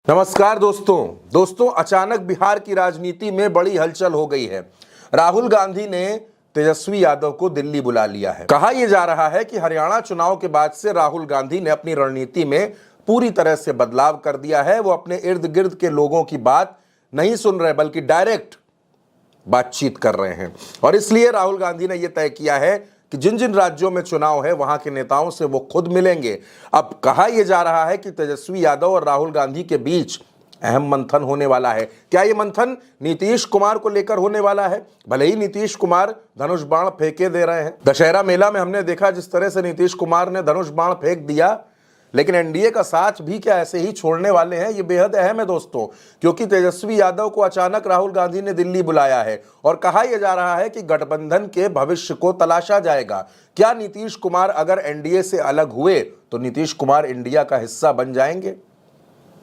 नमस्कार दोस्तों अचानक बिहार की राजनीति में बड़ी हलचल हो गई है। राहुल गांधी ने तेजस्वी यादव को दिल्ली बुला लिया है। कहा यह जा रहा है कि हरियाणा चुनाव के बाद से राहुल गांधी ने अपनी रणनीति में पूरी तरह से बदलाव कर दिया है। वो अपने इर्द गिर्द के लोगों की बात नहीं सुन रहे बल्कि डायरेक्ट बातचीत कर रहे हैं और इसलिए राहुल गांधी ने यह तय किया है कि जिन जिन राज्यों में चुनाव है वहां के नेताओं से वो खुद मिलेंगे। अब कहा यह जा रहा है कि तेजस्वी यादव और राहुल गांधी के बीच अहम मंथन होने वाला है। क्या यह मंथन नीतीश कुमार को लेकर होने वाला है? भले ही नीतीश कुमार धनुष बाण फेंके दे रहे हैं। दशहरा मेला में हमने देखा जिस तरह से नीतीश कुमार ने धनुष बाण फेंक दिया, लेकिन एनडीए का साथ भी क्या ऐसे ही छोड़ने वाले हैं? ये बेहद अहम है दोस्तों, क्योंकि तेजस्वी यादव को अचानक राहुल गांधी ने दिल्ली बुलाया है और कहा यह जा रहा है कि गठबंधन के भविष्य को तलाशा जाएगा। क्या नीतीश कुमार अगर एनडीए से अलग हुए तो नीतीश कुमार इंडिया का हिस्सा बन जाएंगे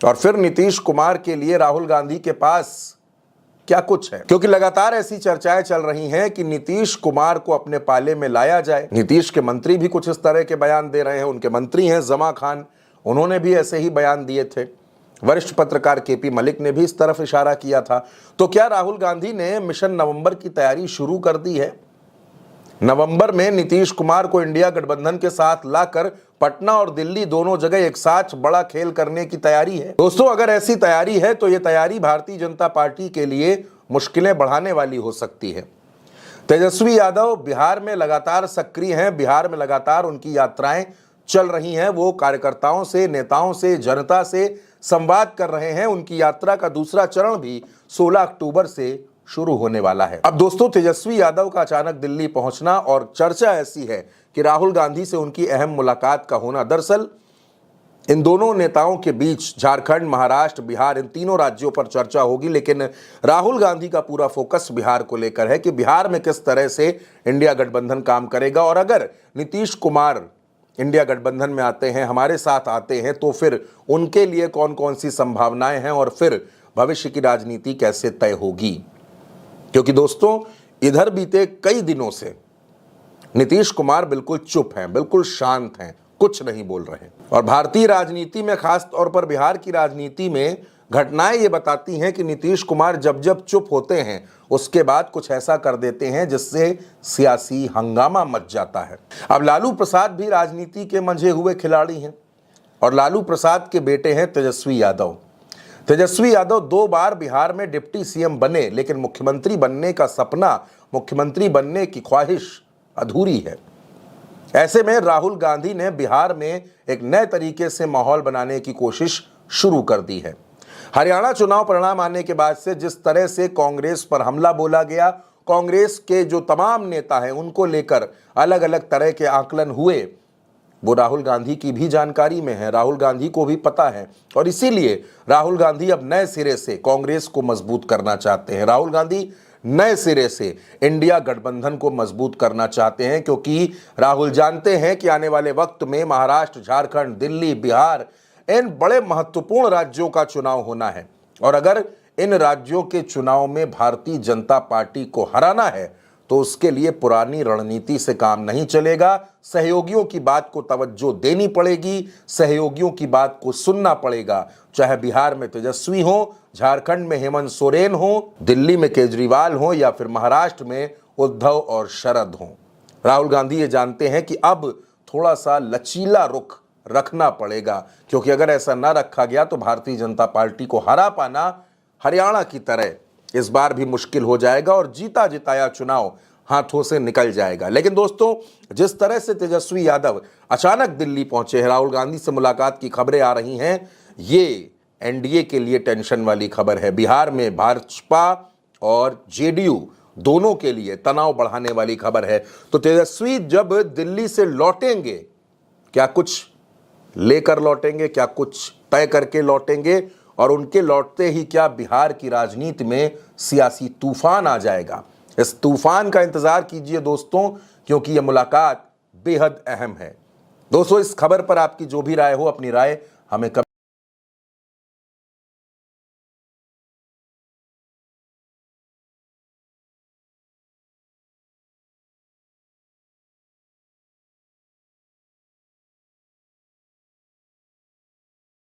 और फिर नीतीश कुमार के लिए राहुल गांधी के पास क्या कुछ है? क्योंकि लगातार ऐसी चर्चाएं चल रही हैं कि नीतीश कुमार को अपने पाले में लाया जाए। नीतीश के मंत्री भी कुछ इस तरह के बयान दे रहे हैं। उनके मंत्री हैं जमा खान, उन्होंने भी ऐसे ही बयान दिए थे। वरिष्ठ पत्रकार केपी मलिक ने भी इस तरफ इशारा किया था। तो क्या राहुल गांधी ने मिशन नवंबर की तैयारी शुरू कर दी है? नवंबर में नीतीश कुमार को इंडिया गठबंधन के साथ लाकर पटना और दिल्ली दोनों जगह एक साथ बड़ा खेल करने की तैयारी है। दोस्तों, अगर ऐसी तैयारी है तो यह तैयारी भारतीय जनता पार्टी के लिए मुश्किलें बढ़ाने वाली हो सकती है। तेजस्वी यादव बिहार में लगातार सक्रिय हैं, बिहार में लगातार उनकी यात्राएं चल रही हैं। वो कार्यकर्ताओं से, नेताओं से, जनता से संवाद कर रहे हैं। उनकी यात्रा का दूसरा चरण भी 16 अक्टूबर से शुरू होने वाला है। अब दोस्तों, तेजस्वी यादव का अचानक दिल्ली पहुंचना और चर्चा ऐसी है कि राहुल गांधी से उनकी अहम मुलाकात का होना। दरअसल इन दोनों नेताओं के बीच झारखंड, महाराष्ट्र, बिहार, इन तीनों राज्यों पर चर्चा होगी, लेकिन राहुल गांधी का पूरा फोकस बिहार को लेकर है कि बिहार में किस तरह से इंडिया गठबंधन काम करेगा और अगर नीतीश कुमार इंडिया गठबंधन में आते हैं, हमारे साथ आते हैं, तो फिर उनके लिए कौन कौन सी संभावनाएं हैं और फिर भविष्य की राजनीति कैसे तय होगी। क्योंकि दोस्तों, इधर बीते कई दिनों से नीतीश कुमार बिल्कुल चुप हैं, बिल्कुल शांत हैं, कुछ नहीं बोल रहे और भारतीय राजनीति में, खास तौर पर बिहार की राजनीति में घटनाएं ये बताती हैं कि नीतीश कुमार जब जब चुप होते हैं उसके बाद कुछ ऐसा कर देते हैं जिससे सियासी हंगामा मच जाता है। अब लालू प्रसाद भी राजनीति के मंझे हुए खिलाड़ी हैं और लालू प्रसाद के बेटे हैं तेजस्वी यादव। तेजस्वी यादव 2 बार बिहार में डिप्टी सीएम बने, लेकिन मुख्यमंत्री बनने का सपना, मुख्यमंत्री बनने की ख्वाहिश अधूरी है। ऐसे में राहुल गांधी ने बिहार में एक नए तरीके से माहौल बनाने की कोशिश शुरू कर दी है। हरियाणा चुनाव परिणाम आने के बाद से जिस तरह से कांग्रेस पर हमला बोला गया, कांग्रेस के जो तमाम नेता हैं उनको लेकर अलग अलग तरह के आकलन हुए, वो राहुल गांधी की भी जानकारी में है, राहुल गांधी को भी पता है और इसीलिए राहुल गांधी अब नए सिरे से कांग्रेस को मजबूत करना चाहते हैं। राहुल गांधी नए सिरे से इंडिया गठबंधन को मजबूत करना चाहते हैं, क्योंकि राहुल जानते हैं कि आने वाले वक्त में महाराष्ट्र, झारखंड, दिल्ली, बिहार, इन बड़े महत्वपूर्ण राज्यों का चुनाव होना है और अगर इन राज्यों के चुनाव में भारतीय जनता पार्टी को हराना है तो उसके लिए पुरानी रणनीति से काम नहीं चलेगा। सहयोगियों की बात को तवज्जो देनी पड़ेगी, सहयोगियों की बात को सुनना पड़ेगा, चाहे बिहार में तेजस्वी हो, झारखंड में हेमंत सोरेन हो, दिल्ली में केजरीवाल हो या फिर महाराष्ट्र में उद्धव और शरद हो। राहुल गांधी ये जानते हैं कि अब थोड़ा सा लचीला रुख रखना पड़ेगा, क्योंकि अगर ऐसा ना रखा गया तो भारतीय जनता पार्टी को हरा पाना हरियाणा की तरह इस बार भी मुश्किल हो जाएगा और जीता जिताया चुनाव हाथों से निकल जाएगा। लेकिन दोस्तों, जिस तरह से तेजस्वी यादव अचानक दिल्ली पहुंचे हैं, राहुल गांधी से मुलाकात की खबरें आ रही हैं, ये एनडीए के लिए टेंशन वाली खबर है। बिहार में भाजपा और जेडीयू दोनों के लिए तनाव बढ़ाने वाली खबर है। तो तेजस्वी जब दिल्ली से लौटेंगे, क्या कुछ लेकर लौटेंगे, क्या कुछ तय करके लौटेंगे और उनके लौटते ही क्या बिहार की राजनीति में सियासी तूफान आ जाएगा? इस तूफान का इंतजार कीजिए दोस्तों, क्योंकि यह मुलाकात बेहद अहम है। दोस्तों, इस खबर पर आपकी जो भी राय हो, अपनी राय हमें